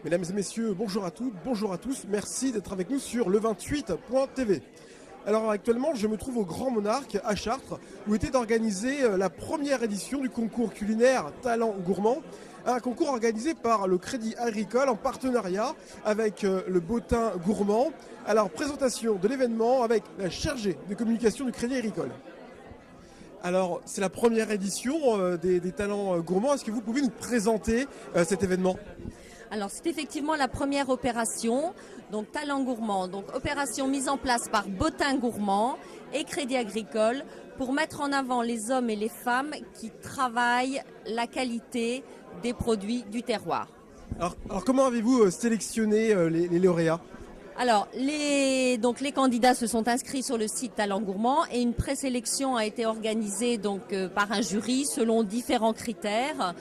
Mesdames et messieurs, bonjour à toutes, bonjour à tous. Merci d'être avec nous sur le28.tv. Alors actuellement, je me trouve au Grand Monarque à Chartres, où était organisée la première édition du concours culinaire Talent Gourmand. Un concours organisé par le Crédit Agricole en partenariat avec le Bottin Gourmand. Alors présentation de l'événement avec la chargée de communication du Crédit Agricole. Alors c'est la première édition des Talents Gourmands. Est-ce que vous pouvez nous présenter cet événement ? Alors c'est effectivement la première opération, donc Talent Gourmand, donc opération mise en place par Bottin Gourmand et Crédit Agricole pour mettre en avant les hommes et les femmes qui travaillent la qualité des produits du terroir. Alors comment avez-vous sélectionné les lauréats ? Alors, les candidats se sont inscrits sur le site Talent Gourmand et une présélection a été organisée par un jury selon différents critères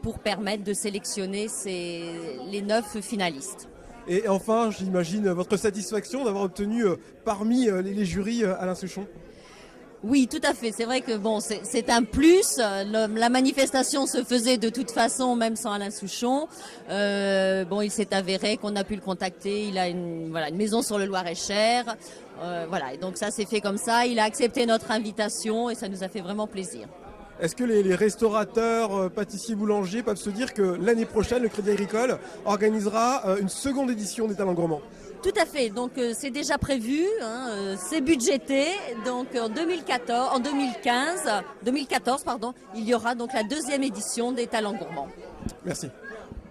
pour permettre de sélectionner les 9 finalistes. Et enfin, j'imagine votre satisfaction d'avoir obtenu parmi les jurys Alain Souchon. Oui, tout à fait. C'est vrai que c'est un plus. La manifestation se faisait de toute façon, même sans Alain Souchon. Il s'est avéré qu'on a pu le contacter. Il a une maison sur le Loir-et-Cher. Et donc ça s'est fait comme ça. Il a accepté notre invitation et ça nous a fait vraiment plaisir. Est-ce que les restaurateurs, pâtissiers, boulangers peuvent se dire que l'année prochaine, le Crédit Agricole organisera une seconde édition des Talents Gourmands ? Tout à fait, donc c'est déjà prévu, c'est budgété, donc en 2014, il y aura donc la deuxième édition des Talents Gourmands. Merci.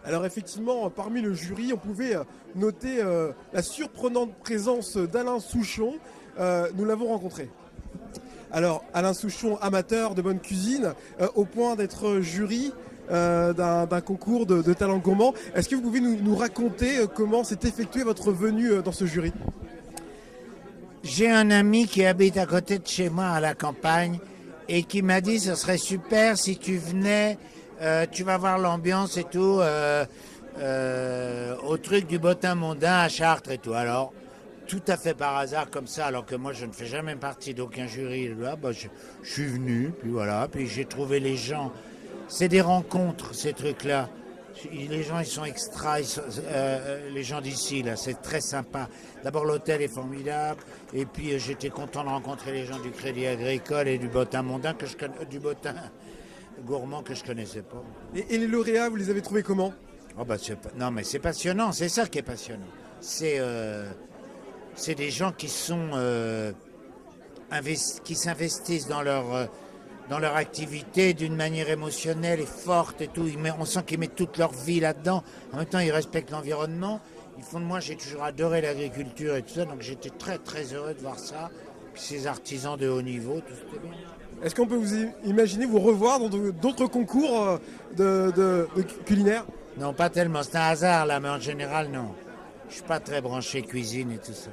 Alors effectivement, parmi le jury, on pouvait noter la surprenante présence d'Alain Souchon, nous l'avons rencontré. Alors Alain Souchon, amateur de bonne cuisine, au point d'être jury d'un concours de talent gourmand. Est-ce que vous pouvez nous raconter comment s'est effectuée votre venue dans ce jury ? J'ai un ami qui habite à côté de chez moi à la campagne et qui m'a dit ce serait super si tu venais, tu vas voir l'ambiance et tout, au truc du Bottin mondain à Chartres et tout. Alors, tout à fait par hasard comme ça, alors que moi je ne fais jamais partie d'aucun jury, là, je suis venu, puis j'ai trouvé les gens. C'est des rencontres, ces trucs-là. Les gens, ils sont extra, les gens d'ici, là, c'est très sympa. D'abord, l'hôtel est formidable, et puis j'étais content de rencontrer les gens du Crédit Agricole et du Bottin mondain, du Bottin Gourmand que je connaissais pas. Et les lauréats, vous les avez trouvés comment ? Non, mais c'est passionnant, c'est ça qui est passionnant. C'est des gens qui sont qui s'investissent dans leur activité d'une manière émotionnelle et forte et tout. On sent qu'ils mettent toute leur vie là-dedans. En même temps, ils respectent l'environnement. Moi, j'ai toujours adoré l'agriculture et tout ça, donc j'étais très très heureux de voir ça. Puis ces artisans de haut niveau, tout c'était bien. Est-ce qu'on peut vous imaginer vous revoir dans d'autres concours de culinaire ? Non, pas tellement. C'est un hasard là, mais en général, non. Je suis pas très branché cuisine et tout ça.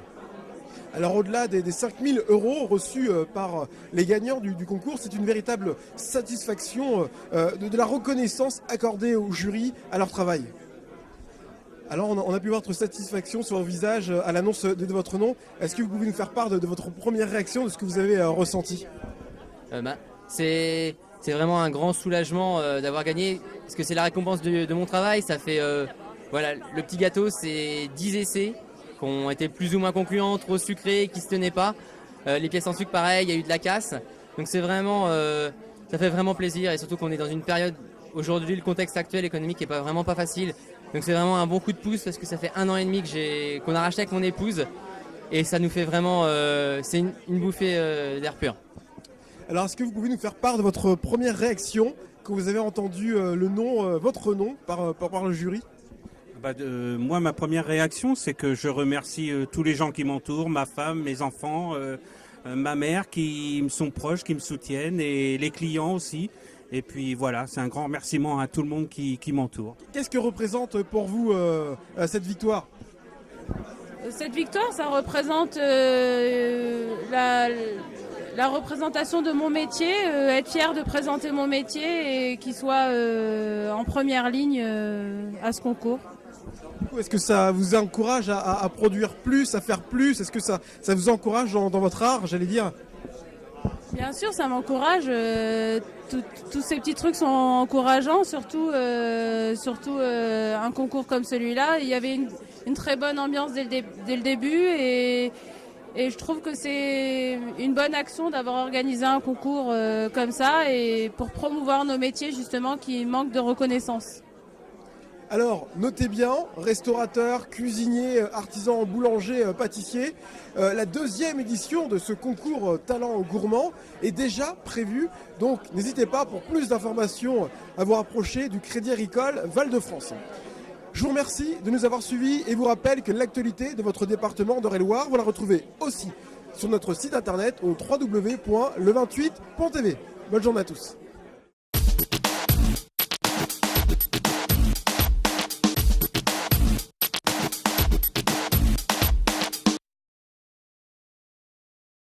Alors au-delà des 5 000 € reçus par les gagnants du concours, c'est une véritable satisfaction de la reconnaissance accordée au jury à leur travail. Alors on a pu voir votre satisfaction sur votre visage à l'annonce de votre nom. Est-ce que vous pouvez nous faire part de votre première réaction, de ce que vous avez ressenti ? C'est vraiment un grand soulagement d'avoir gagné, parce que c'est la récompense de mon travail. Ça fait, le petit gâteau, c'est 10 essais qui ont été plus ou moins concluants, trop sucrés, qui se tenaient pas. Les pièces en sucre, pareil, il y a eu de la casse. Donc c'est vraiment, ça fait vraiment plaisir, et surtout qu'on est dans une période, aujourd'hui, le contexte actuel économique est vraiment pas facile. Donc c'est vraiment un bon coup de pouce, parce que ça fait 1 an et demi qu'on a racheté avec mon épouse, et ça nous fait vraiment, c'est une bouffée d'air pur. Alors est-ce que vous pouvez nous faire part de votre première réaction quand vous avez entendu votre nom par le jury ? Moi, ma première réaction, c'est que je remercie tous les gens qui m'entourent, ma femme, mes enfants, ma mère qui me sont proches, qui me soutiennent, et les clients aussi. Et puis voilà, c'est un grand remerciement à tout le monde qui m'entoure. Qu'est-ce que représente pour vous cette victoire ? Cette victoire, ça représente la représentation de mon métier, être fier de présenter mon métier et qu'il soit en première ligne à ce concours. Est-ce que ça vous encourage à produire plus, à faire plus ? Est-ce que ça vous encourage dans votre art, j'allais dire ? Bien sûr, ça m'encourage. tous ces petits trucs sont encourageants, surtout un concours comme celui-là. Il y avait une très bonne ambiance dès le début et je trouve que c'est une bonne action d'avoir organisé un concours comme ça et pour promouvoir nos métiers justement qui manquent de reconnaissance. Alors, notez bien, restaurateurs, cuisiniers, artisans, boulangers, pâtissiers, la deuxième édition de ce concours Talent Gourmand est déjà prévue. Donc, n'hésitez pas, pour plus d'informations, à vous rapprocher du Crédit Agricole Val-de-France. Je vous remercie de nous avoir suivis et vous rappelle que l'actualité de votre département d'Eure-et-Loire, vous la retrouvez aussi sur notre site internet au www.le28.tv. Bonne journée à tous.